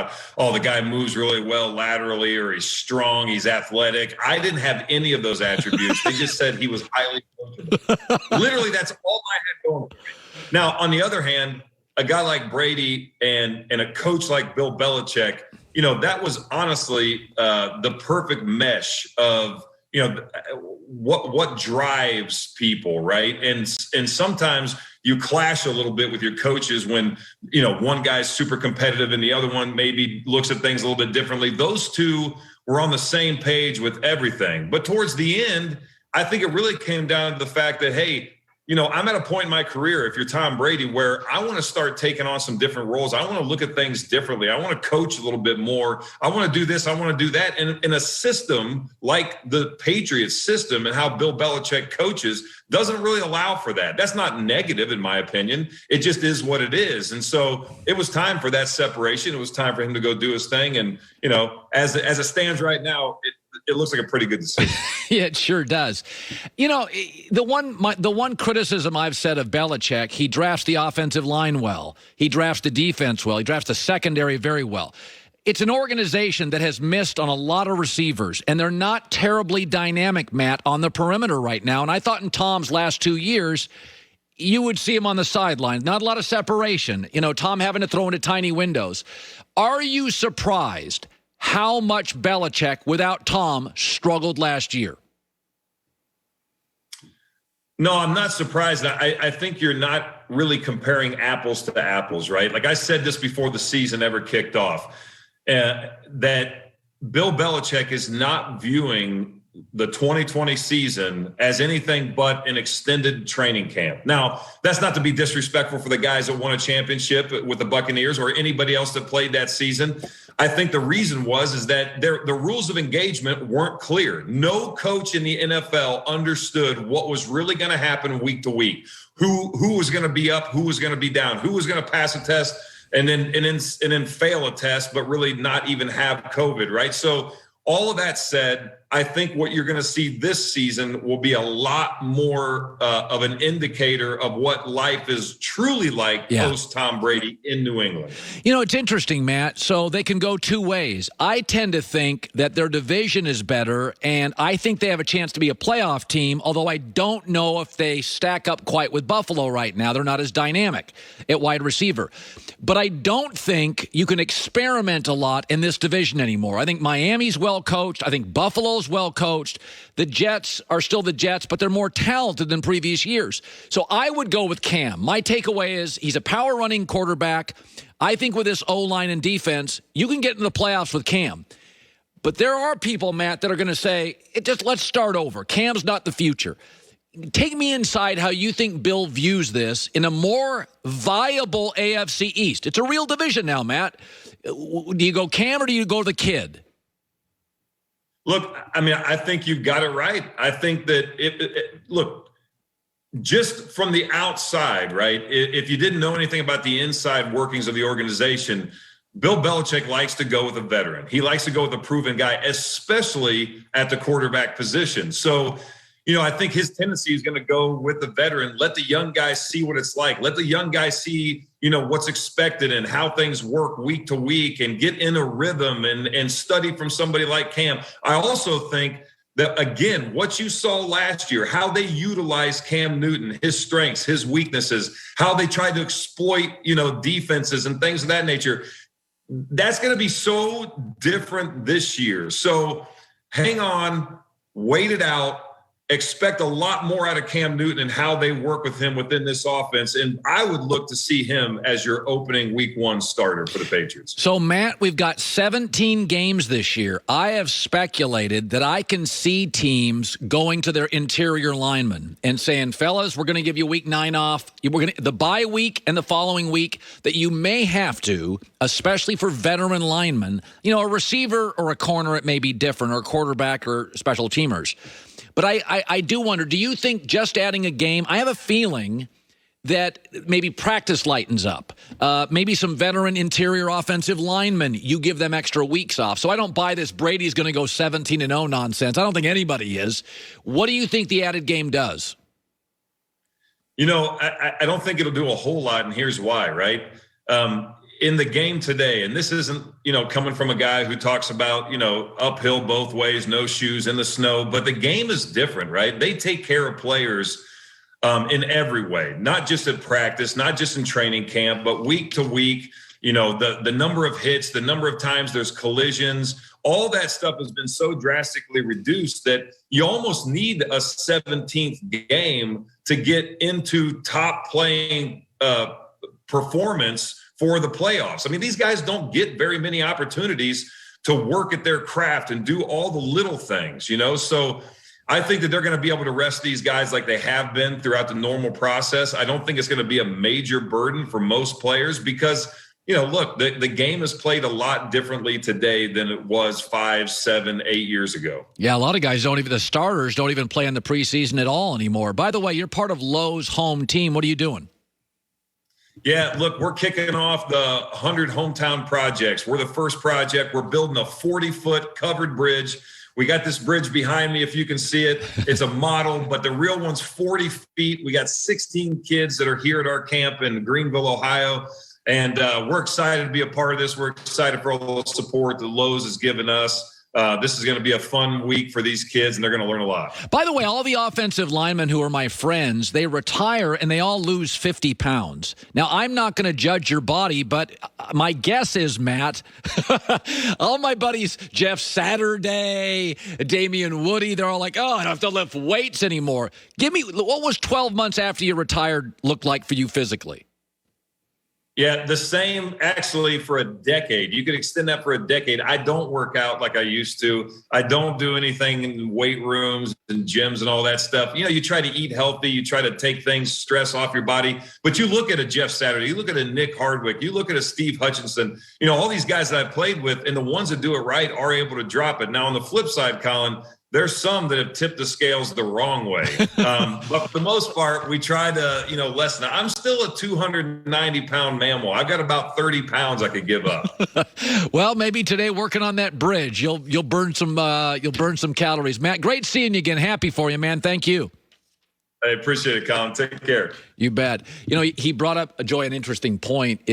about, oh, the guy moves really well laterally, or he's strong, he's athletic. I didn't have any of those attributes. They just said he was highly coachable. Literally, that's all I had going for me. Now, on the other hand, a guy like Brady and a coach like Bill Belichick, that was honestly the perfect mesh of, what drives people, right? And sometimes you clash a little bit with your coaches when, one guy's super competitive and the other one maybe looks at things a little bit differently. Those two were on the same page with everything. But towards the end, I think it really came down to the fact that, hey, I'm at a point in my career, if you're Tom Brady, where I want to start taking on some different roles. I want to look at things differently. I want to coach a little bit more. I want to do this. I want to do that. And in a system like the Patriots system and how Bill Belichick coaches doesn't really allow for that. That's not negative, in my opinion. It just is what it is. And so it was time for that separation. It was time for him to go do his thing. And, as it stands right now, it looks like a pretty good decision. Yeah, it sure does. The one criticism I've said of Belichick, he drafts the offensive line well. He drafts the defense well. He drafts the secondary very well. It's an organization that has missed on a lot of receivers, and they're not terribly dynamic, Matt, on the perimeter right now. And I thought in Tom's last 2 years, you would see him on the sidelines. Not a lot of separation. Tom having to throw into tiny windows. Are you surprised how much Belichick, without Tom, struggled last year? No, I'm not surprised. I think you're not really comparing apples to apples, right? Like I said this before the season ever kicked off, that Bill Belichick is not viewing the 2020 season as anything but an extended training camp. Now, that's not to be disrespectful for the guys that won a championship with the Buccaneers or anybody else that played that season. I think the reason is that the rules of engagement weren't clear. No coach in the NFL understood what was really going to happen week to week. Who was going to be up, who was going to be down, who was going to pass a test and then fail a test, but really not even have COVID, right? So all of that said, I think what you're going to see this season will be a lot more of an indicator of what life is truly like post Tom Brady in New England. It's interesting, Matt. So they can go two ways. I tend to think that their division is better, and I think they have a chance to be a playoff team, although I don't know if they stack up quite with Buffalo right now. They're not as dynamic at wide receiver. But I don't think you can experiment a lot in this division anymore. I think Miami's well coached. I think Buffalo's well coached. The Jets are still the Jets, but they're more talented than previous years. So I would go with Cam. My takeaway is he's a power running quarterback. I think with this O-line and defense, you can get into the playoffs with Cam. But there are people, Matt, that are going to say, let's start over. Cam's not the future. Take me inside how you think Bill views this in a more viable AFC East. It's a real division now, Matt. Do you go Cam or do you go the kid? Look, I think you've got it right. I think that look, just from the outside, right? If you didn't know anything about the inside workings of the organization, Bill Belichick likes to go with a veteran. He likes to go with a proven guy, especially at the quarterback position. So, I think his tendency is going to go with the veteran. Let the young guys see what it's like. Let the young guys see, what's expected and how things work week to week and get in a rhythm and study from somebody like Cam. I also think that, again, what you saw last year, how they utilized Cam Newton, his strengths, his weaknesses, how they tried to exploit, defenses and things of that nature, that's going to be so different this year. So hang on, wait it out. Expect a lot more out of Cam Newton and how they work with him within this offense. And I would look to see him as your opening week one starter for the Patriots. So, Matt, we've got 17 games this year. I have speculated that I can see teams going to their interior linemen and saying, fellas, we're going to give you week 9 off. The bye week and the following week that you may have to, especially for veteran linemen. A receiver or a corner, it may be different, or a quarterback or special teamers. But I do wonder, do you think just adding a game, I have a feeling that maybe practice lightens up. Maybe some veteran interior offensive linemen, you give them extra weeks off. So I don't buy this Brady's going to go 17-0 nonsense. I don't think anybody is. What do you think the added game does? I don't think it'll do a whole lot, and here's why, right? in the game today, and this isn't, coming from a guy who talks about, uphill both ways, no shoes in the snow, but the game is different, right? They take care of players in every way, not just at practice, not just in training camp, but week to week. The number of hits, the number of times there's collisions, all that stuff has been so drastically reduced that you almost need a 17th game to get into top playing performance for the playoffs. I mean, these guys don't get very many opportunities to work at their craft and do all the little things, So I think that they're going to be able to rest these guys like they have been throughout the normal process. I don't think it's going to be a major burden for most players because, look, the game is played a lot differently today than it was 5, 7, 8 years ago. Yeah, a lot of guys the starters don't even play in the preseason at all anymore. By the way, you're part of Lowe's home team. What are you doing? Yeah, look, we're kicking off the 100 Hometown Projects. We're the first project. We're building a 40-foot covered bridge. We got this bridge behind me, if you can see it. It's a model, but the real one's 40 feet. We got 16 kids that are here at our camp in Greenville, Ohio, and we're excited to be a part of this. We're excited for all the support that Lowe's has given us. This is going to be a fun week for these kids, and they're going to learn a lot. By the way, all the offensive linemen who are my friends, they retire, and they all lose 50 pounds. Now, I'm not going to judge your body, but my guess is, Matt, all my buddies, Jeff Saturday, Damian Woody, they're all like, oh, I don't have to lift weights anymore. Give me, what was 12 months after you retired look like for you physically? Yeah, the same actually for a decade. You could extend that for a decade. I don't work out like I used to. I don't do anything in weight rooms and gyms and all that stuff. You try to eat healthy. You try to take stress off your body. But you look at a Jeff Saturday, you look at a Nick Hardwick, you look at a Steve Hutchinson, all these guys that I've played with, and the ones that do it right are able to drop it. Now, on the flip side, Colin, there's some that have tipped the scales the wrong way. But for the most part, we try to, lessen it. I'm still a 290-pound mammal. I've got about 30 pounds I could give up. Well, maybe today working on that bridge, you'll burn some calories. Matt, great seeing you again. Happy for you, man. Thank you. I appreciate it, Colin. Take care. You bet. He brought up, Joy, an interesting point.